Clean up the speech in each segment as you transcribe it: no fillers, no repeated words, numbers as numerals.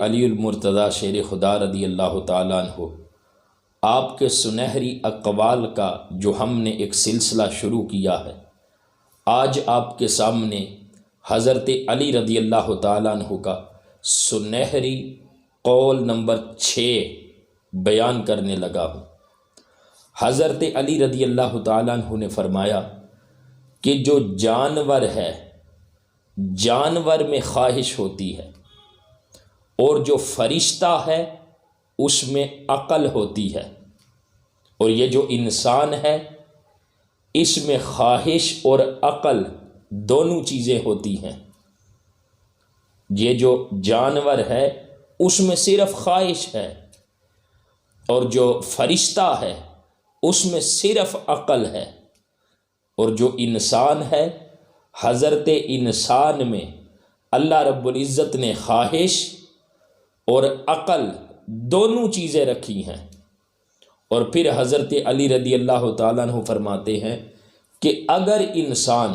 علی المرتضیٰ شیر خدا رضی اللہ تعالیٰ عنہ آپ کے سنہری اقوال کا جو ہم نے ایک سلسلہ شروع کیا ہے، آج آپ کے سامنے حضرت علی رضی اللہ تعالیٰ عنہ کا سنہری قول نمبر 6 بیان کرنے لگا ہوں۔ حضرت علی رضی اللہ تعالیٰ عنہ نے فرمایا کہ جو جانور ہے، جانور میں خواہش ہوتی ہے، اور جو فرشتہ ہے اس میں عقل ہوتی ہے، اور یہ جو انسان ہے اس میں خواہش اور عقل دونوں چیزیں ہوتی ہیں۔ یہ جو جانور ہے اس میں صرف خواہش ہے، اور جو فرشتہ ہے اس میں صرف عقل ہے، اور جو انسان ہے، حضرت انسان میں اللہ رب العزت نے خواہش اور عقل دونوں چیزیں رکھی ہیں۔ اور پھر حضرت علی رضی اللہ تعالیٰ عنہ فرماتے ہیں کہ اگر انسان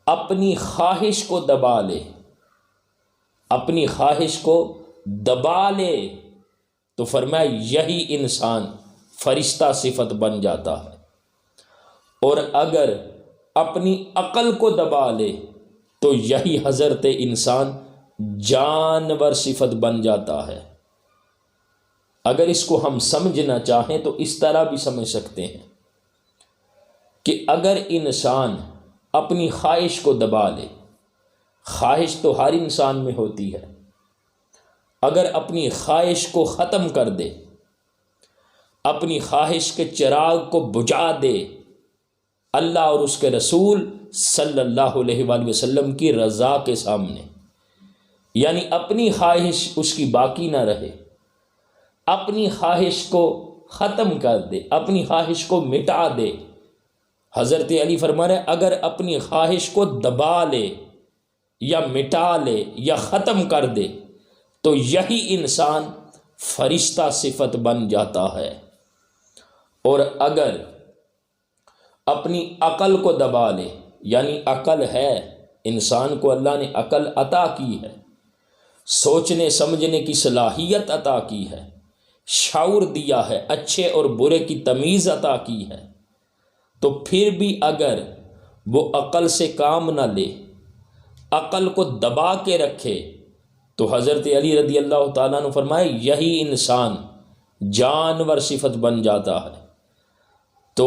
اپنی خواہش کو دبا لے، اپنی خواہش کو دبا لے، تو فرمایا یہی انسان فرشتہ صفت بن جاتا ہے، اور اگر اپنی عقل کو دبا لے تو یہی حضرت انسان جانور صفت بن جاتا ہے۔ اگر اس کو ہم سمجھنا چاہیں تو اس طرح بھی سمجھ سکتے ہیں کہ اگر انسان اپنی خواہش کو دبا لے، خواہش تو ہر انسان میں ہوتی ہے، اگر اپنی خواہش کو ختم کر دے، اپنی خواہش کے چراغ کو بجھا دے، اللہ اور اس کے رسول صلی اللہ علیہ وآلہ وسلم کی رضا کے سامنے، یعنی اپنی خواہش اس کی باقی نہ رہے، اپنی خواہش کو ختم کر دے، اپنی خواہش کو مٹا دے۔ حضرت علی فرما رہے اگر اپنی خواہش کو دبا لے یا مٹا لے یا ختم کر دے تو یہی انسان فرشتہ صفت بن جاتا ہے، اور اگر اپنی عقل کو دبا لے، یعنی عقل ہے، انسان کو اللہ نے عقل عطا کی ہے، سوچنے سمجھنے کی صلاحیت عطا کی ہے، شعور دیا ہے، اچھے اور برے کی تمیز عطا کی ہے، تو پھر بھی اگر وہ عقل سے کام نہ لے، عقل کو دبا کے رکھے، تو حضرت علی رضی اللہ تعالیٰ عنہ فرمائے یہی انسان جانور صفت بن جاتا ہے۔ تو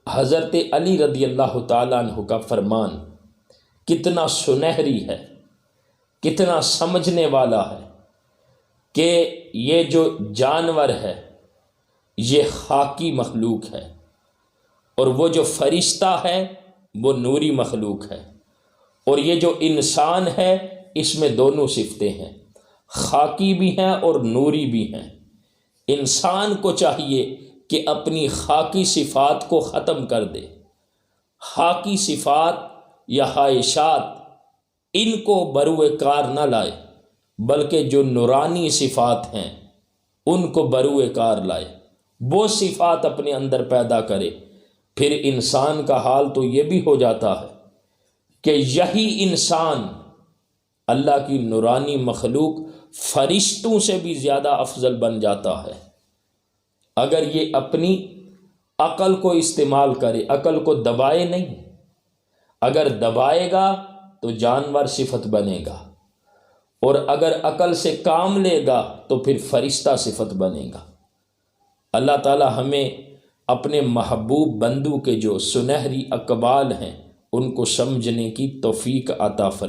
حضرت علی رضی اللہ تعالیٰ عنہ کا فرمان کتنا سنہری ہے، کتنا سمجھنے والا ہے کہ یہ جو جانور ہے یہ خاکی مخلوق ہے، اور وہ جو فرشتہ ہے وہ نوری مخلوق ہے، اور یہ جو انسان ہے اس میں دونوں صفتیں ہیں، خاکی بھی ہیں اور نوری بھی ہیں۔ انسان کو چاہیے کہ اپنی خاکی صفات کو ختم کر دے، خاکی صفات یا خواہشات ان کو بروئے کار نہ لائے، بلکہ جو نورانی صفات ہیں ان کو بروئے کار لائے، وہ صفات اپنے اندر پیدا کرے۔ پھر انسان کا حال تو یہ بھی ہو جاتا ہے کہ یہی انسان اللہ کی نورانی مخلوق فرشتوں سے بھی زیادہ افضل بن جاتا ہے، اگر یہ اپنی عقل کو استعمال کرے، عقل کو دبائے نہیں۔ اگر دبائے گا تو جانور صفت بنے گا، اور اگر عقل سے کام لے گا تو پھر فرشتہ صفت بنے گا۔ اللہ تعالی ہمیں اپنے محبوب بندوں کے جو سنہری اقوال ہیں ان کو سمجھنے کی توفیق عطا فرمائے۔